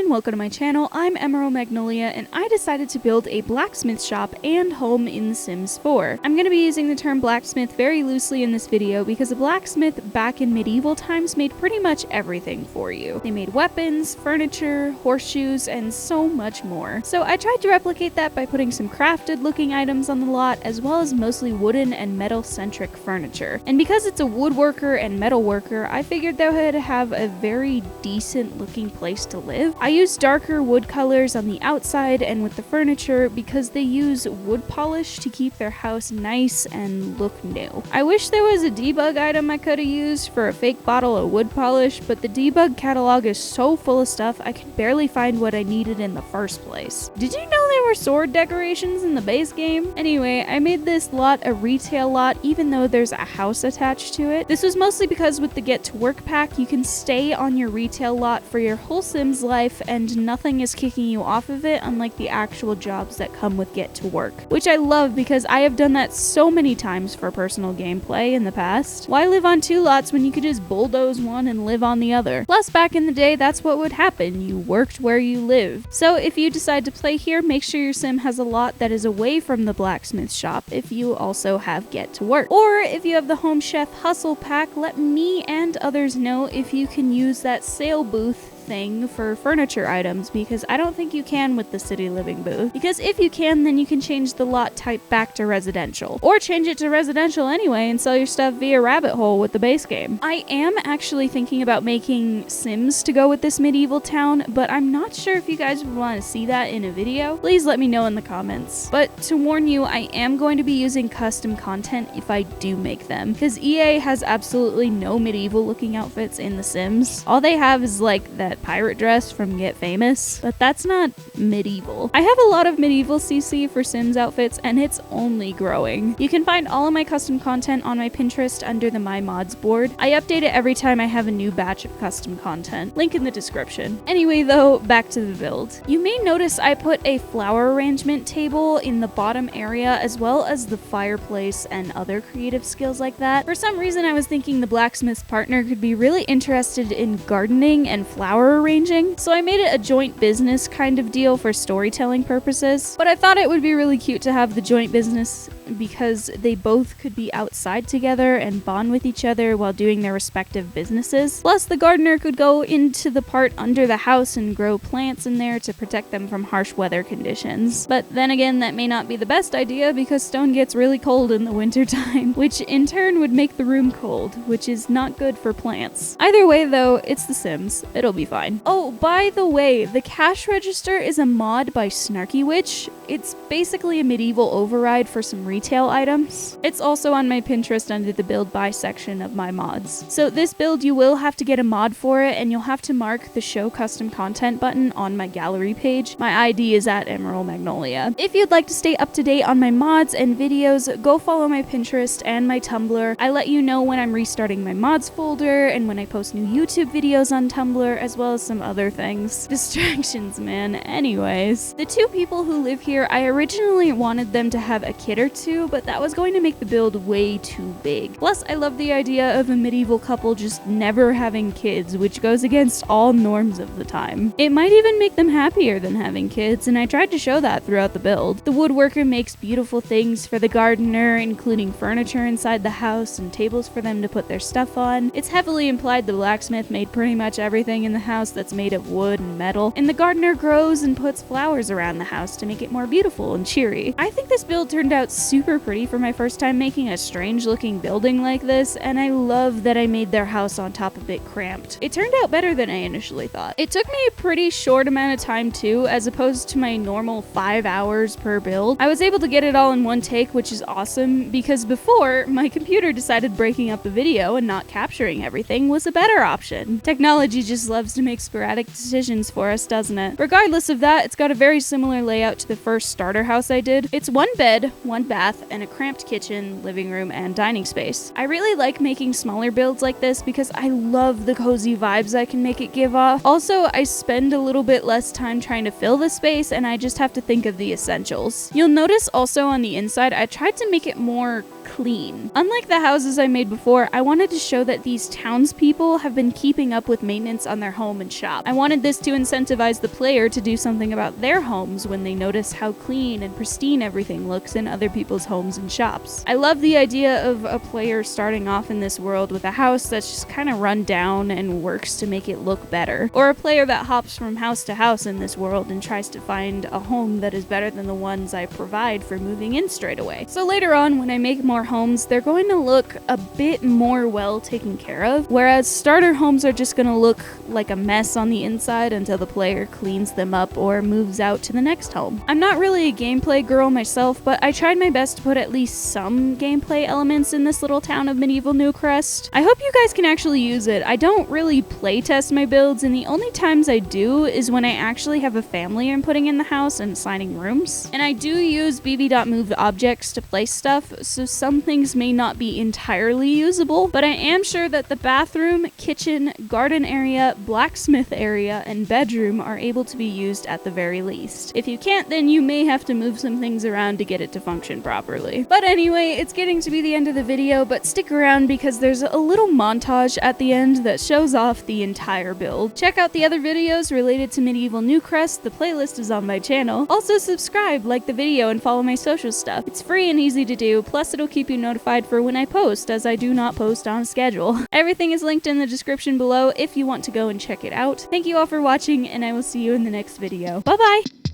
everyone, welcome to my channel. I'm Emerald Magnolia and I decided to build a blacksmith shop and home in The Sims 4. I'm going to be using the term blacksmith very loosely in this video because a blacksmith back in medieval times made pretty much everything for you. They made weapons, furniture, horseshoes, and so much more. So I tried to replicate that by putting some crafted looking items on the lot as well as mostly wooden and metal centric furniture. And because it's a woodworker and metal worker, I figured they would have a very decent looking place to live. I used darker wood colors on the outside and with the furniture because they use wood polish to keep their house nice and look new. I wish there was a debug item I could have used for a fake bottle of wood polish, but the debug catalog is so full of stuff I could barely find what I needed in the first place. Did you know there were sword decorations in the base game? Anyway, I made this lot a retail lot even though there's a house attached to it. This was mostly because with the Get to Work pack, you can stay on your retail lot for your whole Sims life and nothing is kicking you off of it, unlike the actual jobs that come with Get to Work. Which I love because I have done that so many times for personal gameplay in the past. Why live on two lots when you could just bulldoze one and live on the other? Plus, back in the day, that's what would happen. You worked where you live. So if you decide to play here, make sure your sim has a lot that is away from the blacksmith shop if you also have Get to Work. Or if you have the Home Chef Hustle pack, let me and others know if you can use that sale booth thing for furniture items, because I don't think you can with the city living booth. Because if you can, then you can change the lot type back to residential. Or change it to residential anyway and sell your stuff via rabbit hole with the base game. I am actually thinking about making Sims to go with this medieval town, but I'm not sure if you guys would want to see that in a video. Please let me know in the comments. But to warn you, I am going to be using custom content if I do make them, because EA has absolutely no medieval looking outfits in The Sims. All they have is like that pirate dress from Get Famous, but that's not medieval. I have a lot of medieval CC for Sims outfits and it's only growing. You can find all of my custom content on my Pinterest under the My Mods board. I update it every time I have a new batch of custom content. Link in the description. Anyway though, back to the build. You may notice I put a flower arrangement table in the bottom area as well as the fireplace and other creative skills like that. For some reason I was thinking the blacksmith's partner could be really interested in gardening and flower arranging, so I made it a joint business kind of deal for storytelling purposes. But I thought it would be really cute to have the joint business because they both could be outside together and bond with each other while doing their respective businesses. Plus, the gardener could go into the part under the house and grow plants in there to protect them from harsh weather conditions. But then again, that may not be the best idea because stone gets really cold in the winter time, which in turn would make the room cold, which is not good for plants. Either way though, it's The Sims. It'll be fine. Oh, by the way, the cash register is a mod by Snarky Witch. It's basically a medieval override for some retail items. It's also on my Pinterest under the build by section of my mods. So this build you will have to get a mod for it and you'll have to mark the show custom content button on my gallery page. My ID is at Emerald Magnolia. If you'd like to stay up to date on my mods and videos, go follow my Pinterest and my Tumblr. I let you know when I'm restarting my mods folder and when I post new YouTube videos on Tumblr as well as some other things. Distractions, man. Anyways, the two people who live here, I originally wanted them to have a kid or two, but that was going to make the build way too big. Plus, I love the idea of a medieval couple just never having kids, which goes against all norms of the time. It might even make them happier than having kids, and I tried to show that throughout the build. The woodworker makes beautiful things for the gardener, including furniture inside the house and tables for them to put their stuff on. It's heavily implied the blacksmith made pretty much everything in the house that's made of wood and metal, and the gardener grows and puts flowers around the house to make it more beautiful and cheery. I think this build turned out super pretty for my first time making a strange looking building like this, and I love that I made their house on top a bit cramped. It turned out better than I initially thought. It took me a pretty short amount of time too, as opposed to my normal 5 hours per build. I was able to get it all in one take, which is awesome, because before, my computer decided breaking up the video and not capturing everything was a better option. Technology just loves to make sporadic decisions for us, doesn't it? Regardless of that, it's got a very similar layout to the first starter house I did. It's one bed, one bath, bath, and a cramped kitchen, living room, and dining space. I really like making smaller builds like this because I love the cozy vibes I can make it give off. Also, I spend a little bit less time trying to fill the space, and I just have to think of the essentials. You'll notice also on the inside, I tried to make it more clean. Unlike the houses I made before, I wanted to show that these townspeople have been keeping up with maintenance on their home and shop. I wanted this to incentivize the player to do something about their homes when they notice how clean and pristine everything looks in other people's homes and shops. I love the idea of a player starting off in this world with a house that's just kind of run down and works to make it look better, or a player that hops from house to house in this world and tries to find a home that is better than the ones I provide for moving in straight away. So later on, when I make more homes, they're going to look a bit more well taken care of, whereas starter homes are just going to look like a mess on the inside until the player cleans them up or moves out to the next home. I'm not really a gameplay girl myself, but I tried my best to put at least some gameplay elements in this little town of medieval Newcrest. I hope you guys can actually use it. I don't really play test my builds, and the only times I do is when I actually have a family I'm putting in the house and assigning rooms. And I do use bb.move objects to place stuff, so some things may not be entirely usable, but I am sure that the bathroom, kitchen, garden area, blacksmith area, and bedroom are able to be used at the very least. If you can't, then you may have to move some things around to get it to function properly. But anyway, it's getting to be the end of the video, but stick around because there's a little montage at the end that shows off the entire build. Check out the other videos related to medieval Newcrest. The playlist is on my channel. Also subscribe, like the video, and follow my social stuff. It's free and easy to do, plus it'll keep you notified for when I post, as I do not post on schedule. Everything is linked in the description below if you want to go and check it out. Thank you all for watching, and I will see you in the next video. Bye bye!